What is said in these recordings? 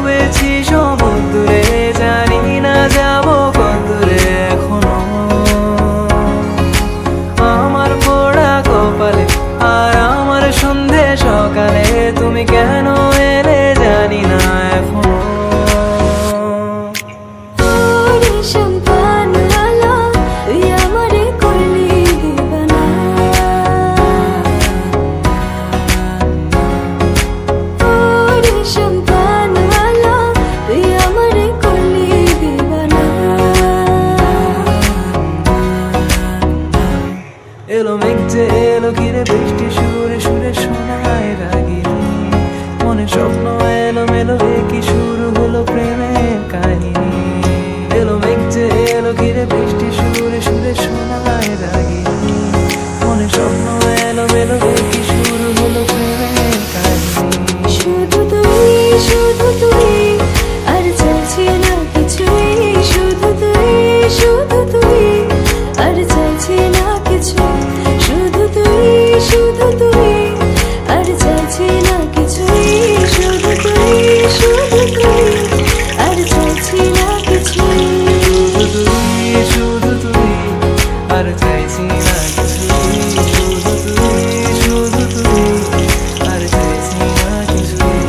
ডুবেছি সমুদ্রে, জানি না যাবো কতদূরে এখনো। আমার পোড়া কপালে আর আমার সন্ধে সকালে তুমি কেন এলে জানি না এখনো। এলো মেঘ যে এলো ঘিরে বৃষ্টি সুরে সুরে শোনায় রাগিনী, মনে স্বপ্ন এলো মেলো কি শুরু হলো প্রেমের কাহিনী। এলো মেঘ যে এলো ঘিরে বৃষ্টি সুরে সুরে শোনায় রাগিনী, মনে স্বপ্ন এলো মেলো কি শুরু হলো প্রেমের কাহিনী। শুধু তুই আর চাইছি না কিছুই, শুধু তুই আর চাইছি না কিছু, শুধু তুই আর চাইছি না কিছুই, শুধু তুই আর চাইছি না কিছুই, শুধু তুই আর চাইছি না কিছুই, শুধু তুই আর চাইছি না কিছুই,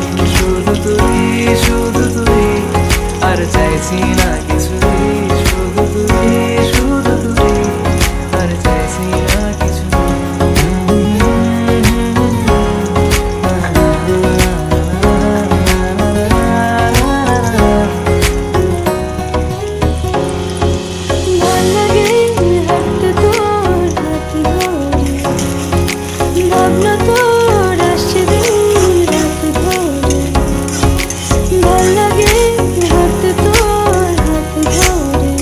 শুধু তুই আর চাইছি না কিছুই, শুধু তুই আর চাইছি না কিছুই। ভাল লাগে হাঁটতে তোর হাত ধরে, ভাবনা তোর আসছে দিন রাত ধরে, ভাল লাগে হাঁটতে তোর হাত ধরে,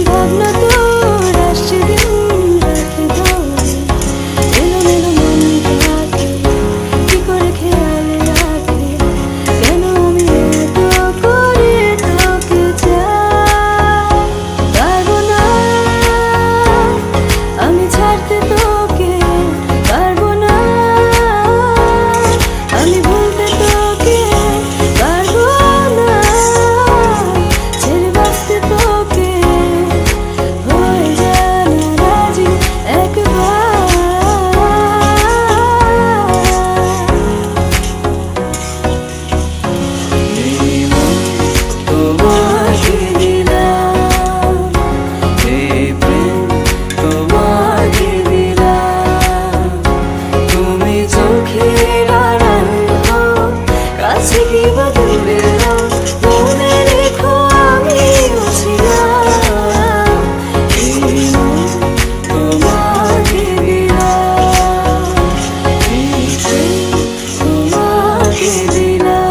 ভাবনা তোর আসছে দিন রাত ধরে, এলোমেলো মনটাকে কি করে খেয়াল রাখে, কেন আমি এত করে তোকে চাই, পারবো না আমি ছাড়তে তোকে, পারবো না আমি ভুলতে তোকে, পারবো না ছেড়ে বাঁচতে তোকে, হয়ে যা না রাজি একবার। এই মন তোমাকে দিলাম, এই প্রেম তোমাকে দিলাম, তুমি চোখের আড়াল হও, কাছে কি বা দূরে নাও, মনে রেখো আমিও ছিলাম, এই মন তোমাকে দিলাম, এই প্রেম তোমাকে দিলাম।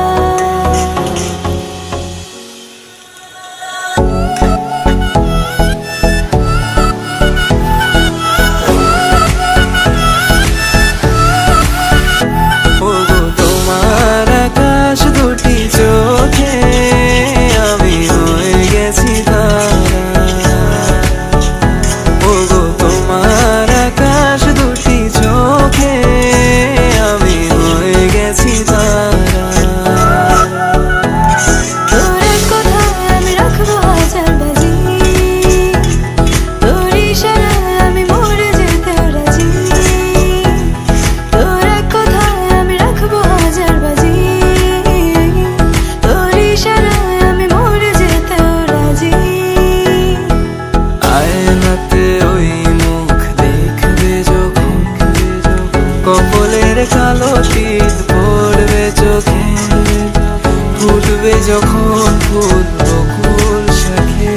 ওগো তোমার আকাশ দুটি চোখে আমি হয়ে গেছি তারা, ওগো তোমার আকাশ দুটি চোখে আমি হয়ে গেছি তারা। তোর এক কথায় আমি রাখবো হাজার বাজি, তোর ইশারায় আমি মরে যেতে রাজি, তোর এক কথায় আমি রাখবো হাজার বাজি, তোর ইশারায় আমি মরে যেতে রাজি। আয়নাতে ওই মুখ দেখবে যখন, কপালের কালো শীত পড়বে চোখে, ফুটবে যখন ফুল বকুল শাখে,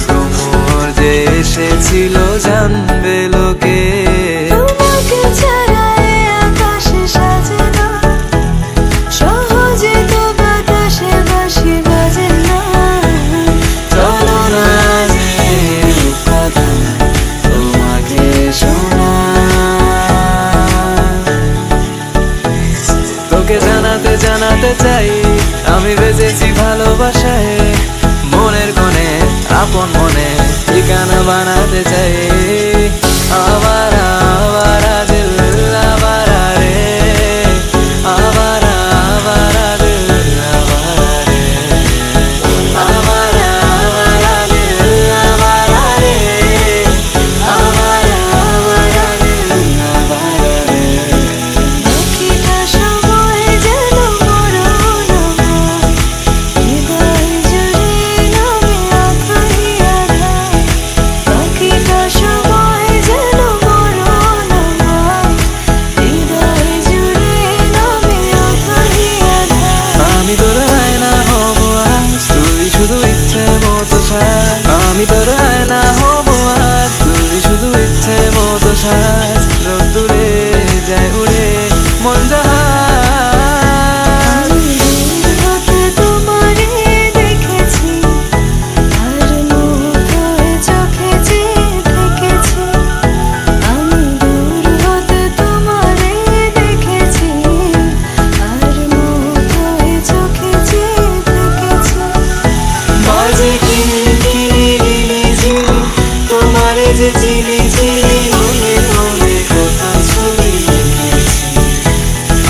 ভ্রমর যে এসেছিল জানবে লোকে। তোমাকে ছাড়া এ আকাশে সাজে না, সহজে তো বাতাসে বাঁশি বাজে না, চলো না যে কথা তোমাকে শোনা, তোকে জানাতে চাই আমি বেঁচেছি ভালোবাসায়, মনের কোণে আপন মনে ঠিকানা বানাতে চাই। আবার দিল আবার রে, আবার দিল শুধু ইচ্ছে মতো সাজ, আমি তোর আয়না হব আজ, তুই শুধু ইচ্ছে মতো সাজ, রোদ্দুরে যায় উড়ে মন জাহাজ। তোমারে দেখেছি আর মুখে চোখে যে দেখেছি, আমি দূর হতে তোমারে দেখেছি আর মুখে চোখে যে দেখেছি। বাজে কিলিকিলি তোমারে যে চিনি চিনি মনে মনে কথা ছবি লিখেছি,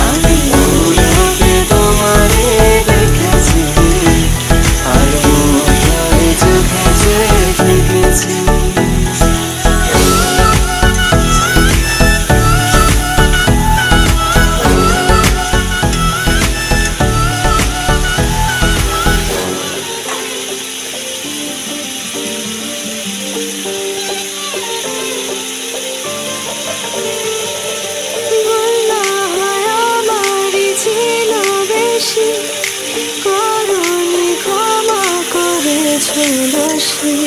আমি ভুল হতে তোমারে দেখেছি আর মুখে চোখে যে দেখেছি। বলা হয় আমারই ছিল বেশি, করুণী ক্ষমা করেছ দোষী,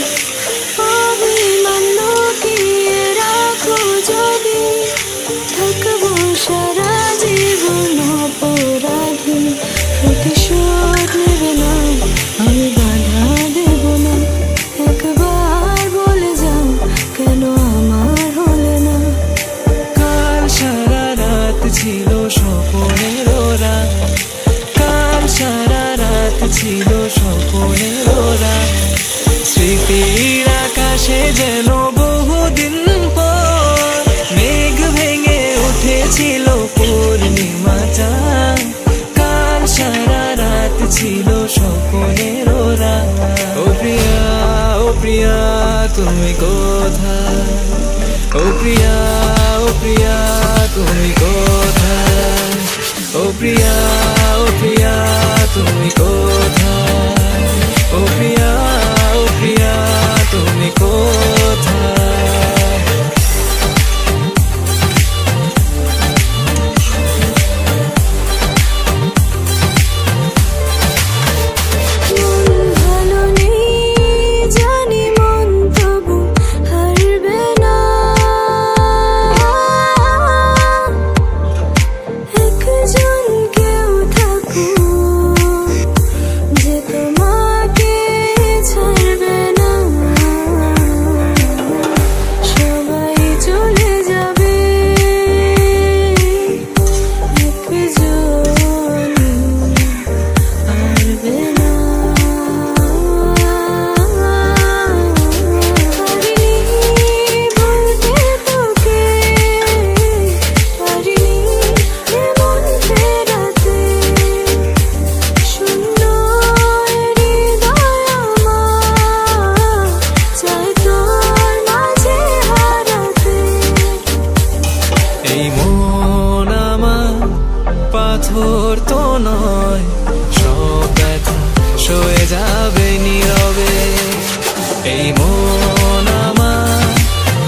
অভিমান লুকিয়ে রাখো যদি, থাকবো সারা জীবন অপরাধী, প্রতিশোধ নেবে না আমি বাধা দেব না, একবার বলে যাও কেন আমার হলে না। কাল সারা রাত ছিল স্বপ্নের রাত, কাল সারা রাত ছিল স্বপ্নের রাত, স্মৃতির আকাশে যেন বহুদিন পর মেঘ ভেঙে উঠেছিল পূর্ণিমা চাঁদ, কাল সারা রাত ছিল স্বপ্নের রাত। ও প্রিয়া তুমি কোথায়, ও প্রিয়া তুমি কোথায়, ও প্রিয়া তুমি কোথায়, ও প্রিয়া তুমি কোথায়। মন ভালো নেই জানি, মন তবু হারবে না, একজন কেউ থাকুক যে তোমাকে ছাড়বে না, সবাই চলে যাবে একজন পারবে না। পারিনি বলতে তোকে, পারিনি এমন ফেরাতে, শূন্য হৃদয় আমার চাই তোর মাঝে হারাতে। এই মন আমার পাথর তো নয়, সব ব্যথা সয়ে যাবে নীরবে, এই মন আমার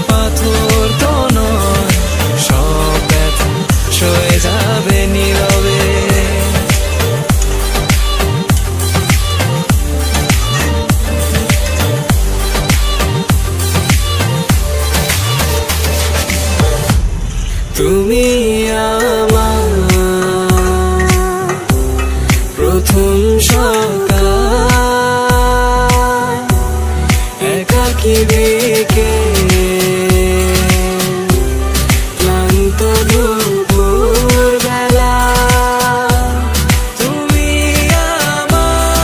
পাথর তো নয়, সব ব্যথা সয়ে যাবে নীরবে। তুমি আমার প্রথম সকাল, একাকী বিকেল, ক্লান্ত দুপুর বেলা, তুমি আমার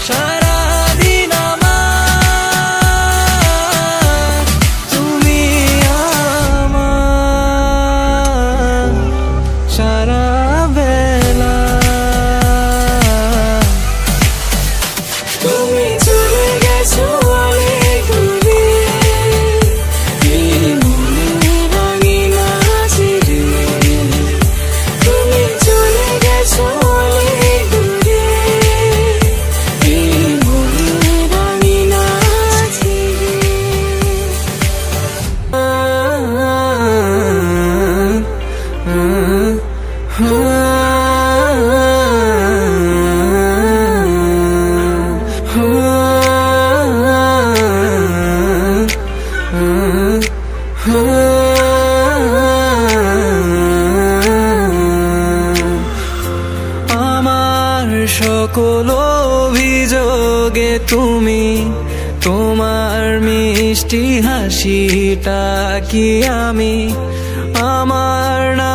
সারাদিন আমার, তুমি আমার সারা বেলা। তুমি চলে গেছো আমার সকল অভিযোগে তুমি তোমার মিষ্টি হাসিটা কি আমি আমার না